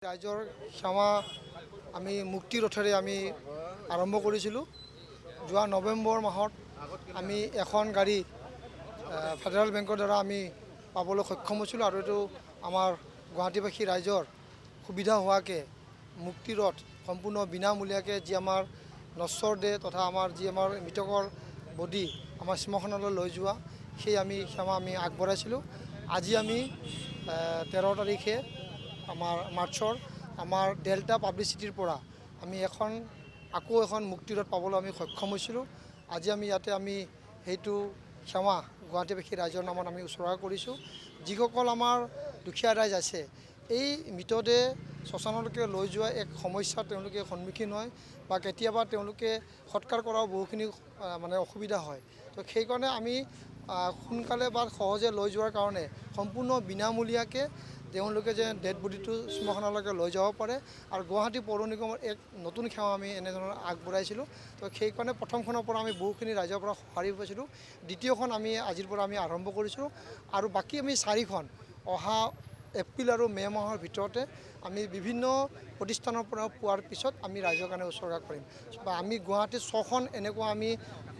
ৰাইজৰ সেৱা আমি মুক্তি ৰথেৰে আমি আৰম্ভ কৰিছিলোঁ। যোৱা নৱেম্বৰ মাহত আমি এখন গাড়ী ফেডাৰেল বেংকৰ দ্বাৰা আমি পাবলৈ সক্ষম হৈছিলোঁ আৰু এইটো আমাৰ গুৱাহাটীবাসী ৰাইজৰ সুবিধা হোৱাকৈ মুক্তি ৰথ সম্পূৰ্ণ বিনামূলীয়াকৈ যি আমাৰ নশ্বৰ দেহ তথা আমাৰ যি আমাৰ মৃতকৰ বডি আমাৰ শ্মশানলৈ লৈ যোৱা সেই আমি সেৱা আমি আগবঢ়াইছিলোঁ। আজি আমি 13 তাৰিখে আমাৰ মাৰ্চৰ আমাৰ ডেল্টা পাব্লিচিটিৰ পৰা আমি আকৌ এখন মুক্তিৰত পাবলৈ আমি সক্ষম হৈছিলোঁ। আজি আমি ইয়াতে আমি সেইটো সেৱা গুৱাহাটীবাসী ৰাইজৰ নামত আমি উৎসৰ্গা কৰিছোঁ। যিসকল আমাৰ দুখীয়া ৰাইজ আছে এই মৃতদেহ শ্মশানলৈকে লৈ যোৱা এক সমস্যাৰ তেওঁলোকে সন্মুখীন হয় বা কেতিয়াবা তেওঁলোকে সৎকাৰ কৰাও বহুখিনি অসুবিধা হয়। তো সেইকাৰণে আমি সোনকালে বা সহজে লৈ যোৱাৰ কাৰণে সম্পূৰ্ণ বিনামূলীয়াকৈ তেওঁলোকে যে ডেড বডিটো শ্মশানলৈকে লৈ যাব পাৰে আৰু গুৱাহাটী পৌৰ নিগমৰ এক নতুন সেৱা আমি এনেধৰণৰ আগবঢ়াইছিলোঁ। তো সেইকাৰণে প্ৰথমখনৰ পৰা আমি বহুখিনি ৰাইজৰ পৰা সঁহাৰি পাইছিলোঁ। দ্বিতীয়খন আমি আজিৰ পৰা আমি আৰম্ভ কৰিছোঁ আৰু বাকী আমি 4খন অহা এপ্ৰিল আৰু মে' মাহৰ ভিতৰতে আমি বিভিন্ন প্ৰতিষ্ঠানৰ পৰা পোৱাৰ পিছত আমি ৰাইজৰ কাৰণে উৎসৰ্গা কৰিম বা আমি গুৱাহাটীত 6খন এনেকুৱা আমি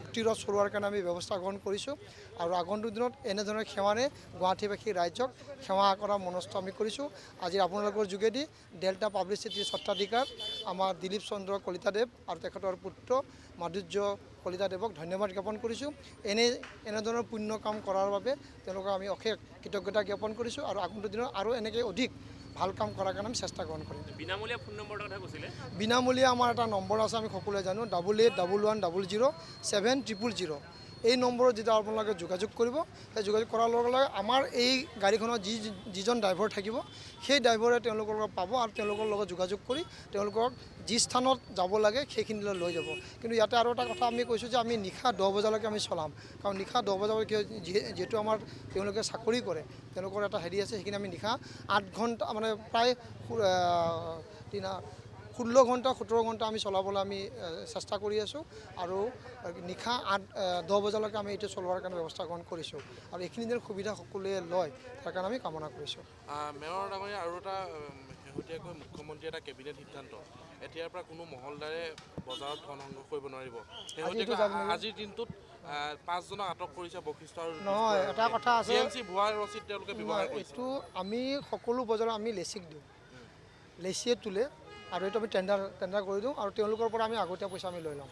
মুক্তিৰত চলোৱাৰ কাৰণে আমি ব্যৱস্থা গ্ৰহণ কৰিছোঁ আৰু আগন্তুক দিনত এনেধৰণৰ সেৱাৰে গুৱাহাটীবাসী ৰাইজক সেৱা কৰা মনস্থ আমি কৰিছোঁ। আজি আপোনালোকৰ যোগেদি ডেল্টা পাব্লিচিটিৰ স্বত্বাধিকাৰ আমাৰ দিলীপ চন্দ্ৰ কলিতাদেৱ আৰু তেখেতৰ পুত্ৰ মাধুৰ্য কলিতাদেৱক ধন্যবাদ জ্ঞাপন কৰিছোঁ। এনেধৰণৰ পুণ্য কাম কৰাৰ বাবে তেওঁলোকক আমি অশেষ কৃতজ্ঞতা জ্ঞাপন কৰিছোঁ আৰু আগন্তুক দিনত আৰু এনেকৈ অধিক ভাল কাম কৰাৰ কাৰণে আমি চেষ্টা গ্ৰহণ কৰিম। বিনামূলীয়া ফোন নম্বৰৰ কথা কৈছিলে। বিনামূলীয়া আমাৰ এটা নম্বৰ আছে, আমি সকলোৱে জানো 8811007000। এই নম্বৰত যেতিয়া আপোনালোকে যোগাযোগ কৰিব, সেই যোগাযোগ কৰাৰ লগে লগে আমাৰ এই গাড়ীখনত যিজন ড্ৰাইভাৰ থাকিব সেই ড্ৰাইভাৰে তেওঁলোকৰ লগত পাব আৰু তেওঁলোকৰ লগত যোগাযোগ কৰি তেওঁলোকক যি স্থানত যাব লাগে সেইখিনিলৈ লৈ যাব। কিন্তু ইয়াতে আৰু এটা কথা আমি কৈছোঁ যে আমি নিশা 10 বজালৈকে আমি চলাম, কাৰণ নিশা 10 বজালৈকে যিহেতু আমাৰ তেওঁলোকে চাকৰি কৰে, তেওঁলোকৰ এটা হেৰি আছে, সেইখিনি আমি নিশা 8 ঘণ্টা প্ৰায় 16 ঘণ্টা 17 ঘণ্টা আমি চলাবলৈ আমি চেষ্টা কৰি আছোঁ আৰু নিশা 10 বজালৈকে আমি এইটো চলোৱাৰ কাৰণে ব্যৱস্থা গ্ৰহণ কৰিছোঁ আৰু এইখিনি যেন সুবিধা সকলোৱে লয় তাৰ কাৰণে আমি কামনা কৰিছোঁ। মেয়ৰ ডাঙৰীয়া, আৰু এটা শেহতীয়াকৈ মুখ্যমন্ত্ৰী এটা কেবিনেট সিদ্ধান্ত, এতিয়াৰ পৰা কোনো মহলদাৰে বজাৰত ধন সংগ্ৰহ কৰিব নোৱাৰিব। আজিৰ দিনটোত 5জনক আটক কৰিছে বশিষ্ঠ আৰু নহয়, এটা কথা আছে, ভুৱা ৰচিদ তেওঁলোকে ব্যৱহাৰ কৰিছে। এইটো আমি সকলো বজাৰত আমি লেচিক দিওঁ, লেচিয়ে তোলে আৰু এইটো আমি টেণ্ডাৰ কৰি দিওঁ আৰু তেওঁলোকৰ পৰা আমি আগতীয়া পইচা আমি লৈ লওঁ।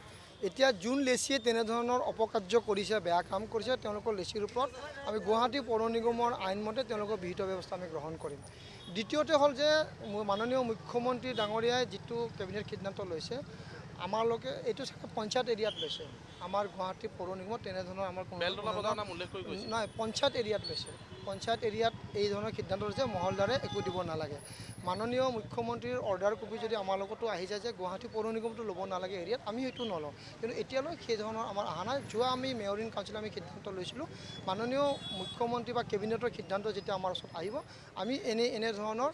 এতিয়া যোন লেচিয়ে তেনেধৰণৰ অপকাৰ্য কৰিছে, বেয়া কাম কৰিছে, তেওঁলোকৰ লেচিৰ ওপৰত আমি গুৱাহাটী পৌৰ নিগমৰ আইনমতে তেওঁলোকৰ বিহিত ব্যৱস্থা আমি গ্ৰহণ কৰিম। দ্বিতীয়তে হ'ল যে মাননীয় মুখ্যমন্ত্ৰী ডাঙৰীয়াই যিটো কেবিনেট সিদ্ধান্ত লৈছে, আমালোকে এইটো চাগে পঞ্চায়ত এৰিয়াত লৈছে। আমাৰ গুৱাহাটী পৌৰ নিগমত তেনেধৰণৰ আমাৰ নাই, পঞ্চায়ত এৰিয়াত লৈছে। পঞ্চায়ত এৰিয়াত এই ধৰণৰ সিদ্ধান্ত লৈছে মহলদাৰে একো দিব নালাগে। মাননীয় মুখ্যমন্ত্ৰীৰ অৰ্ডাৰ কপি যদি আমাৰ লগতো আহি যায় যে গুৱাহাটী পৌৰ নিগমটো ল'ব নালাগে এৰিয়াত, আমি সেইটো নলওঁ। কিন্তু এতিয়ালৈ সেই ধৰণৰ আমাৰ অহা নাই। যোৱা আমি মেয়ৰিন কাউন্সিলত আমি সিদ্ধান্ত লৈছিলোঁ, মাননীয় মুখ্যমন্ত্ৰী বা কেবিনেটৰ সিদ্ধান্ত যেতিয়া আমাৰ ওচৰত আহিব, আমি এনেধৰণৰ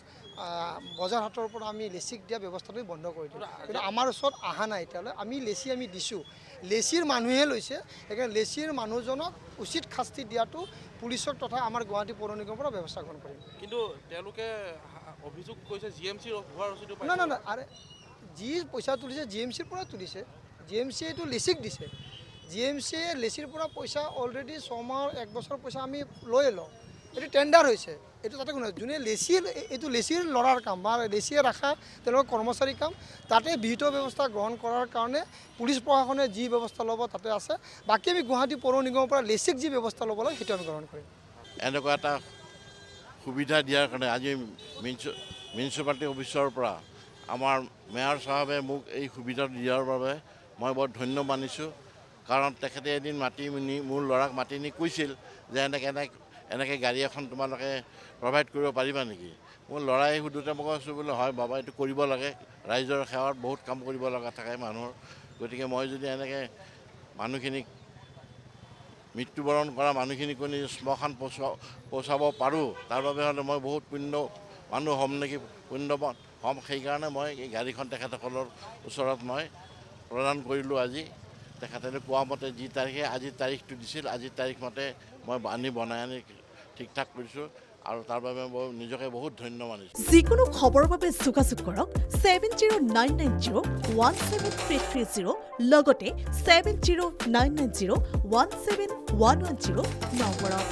বজাৰ হাটৰ পৰা আমি লেচিক দিয়া ব্যৱস্থাটো বন্ধ কৰি দিওঁ। কিন্তু আমাৰ ওচৰত অহা নাই এতিয়ালৈ। আমি লেচি আমি দিছোঁ, লেচিৰ মানুহে লৈছে, সেইকাৰণে লেচিৰ মানুহজনক উচিত শাস্তি দিয়াটো পুলিচক তথা আমাৰ গুৱাহাটী পৌৰ নিগমৰ পৰা ব্যৱস্থা গ্ৰহণ কৰিম। কিন্তু তেওঁলোকে অভিযোগ কৰিছে GMC ভুৱা ৰচিদ পাইছে। নাই, আৰে যি পইচা তুলিছে GMCৰ পৰা তুলিছে, GMCয়ে এইটো লেচিক দিছে। GMCয়ে লেচিৰ পৰা পইচা অলৰেডি 6 মাহ 1 বছৰ পইচা আমি লৈ লওঁ, এইটো টেণ্ডাৰ হৈছে। এইটো তাতে কোনো যোনে এইটো লেচিৰ ল'ৰাৰ কাম বা লেচিয়ে ৰাখা তেওঁলোকৰ কৰ্মচাৰীৰ কাম, তাতে বিহিত ব্যৱস্থা গ্ৰহণ কৰাৰ কাৰণে পুলিচ প্ৰশাসনে যি ব্যৱস্থা ল'ব তাতে আছে। বাকী আমি গুৱাহাটী পৌৰ নিগমৰ পৰা লেচিক যি ব্যৱস্থা ল'ব লাগে সেইটো আমি গ্ৰহণ কৰিম। এনেকুৱা এটা সুবিধা দিয়াৰ কাৰণে আজি মিউনিচিপালিটি অফিচৰ পৰা আমাৰ মেয়ৰ চাহাবে মোক এই সুবিধা দিয়াৰ বাবে মই বৰ ধন্য মানিছোঁ। কাৰণ তেখেতে এদিন মাতি নি মোৰ ল'ৰাক মাতি নি কৈছিল যে এনেকৈ গাড়ী এখন তোমালোকে প্ৰভাইড কৰিব পাৰিবা নেকি। মোৰ ল'ৰাই সোধোতে মই কৈছোঁ বোলে হয় বাবা, এইটো কৰিব লাগে, ৰাইজৰ সেৱাত বহুত কাম কৰিব লগা থাকে মানুহৰ। গতিকে মই যদি এনেকৈ মানুহখিনিক মৃত্যুবৰণ কৰা মানুহখিনিক শ্মশান পहुচাব পাৰোঁ, তাৰ বাবে হ'লে মই বহুত পুণ্য মানুহ হ'ম নেকি, পুণ্যৱান হ'ম। সেইকাৰণে মই এই গাড়ীখন তেখেতসকলৰ ওচৰত মই প্ৰদান কৰিলোঁ। আজি তেখেতে কোৱা মতে যি তাৰিখে আজিৰ তাৰিখটো দিছিল, আজিৰ তাৰিখ মতে মই বনাই আনি ঠিক ঠাক কৰিছোঁ। আৰু তাৰ বাবে মই নিজকে বহুত ধন্য মানিছোঁ। যিকোনো খবৰৰ বাবে যোগাযোগ কৰক 7099017330 লগতে 7099017110 নম্বৰত।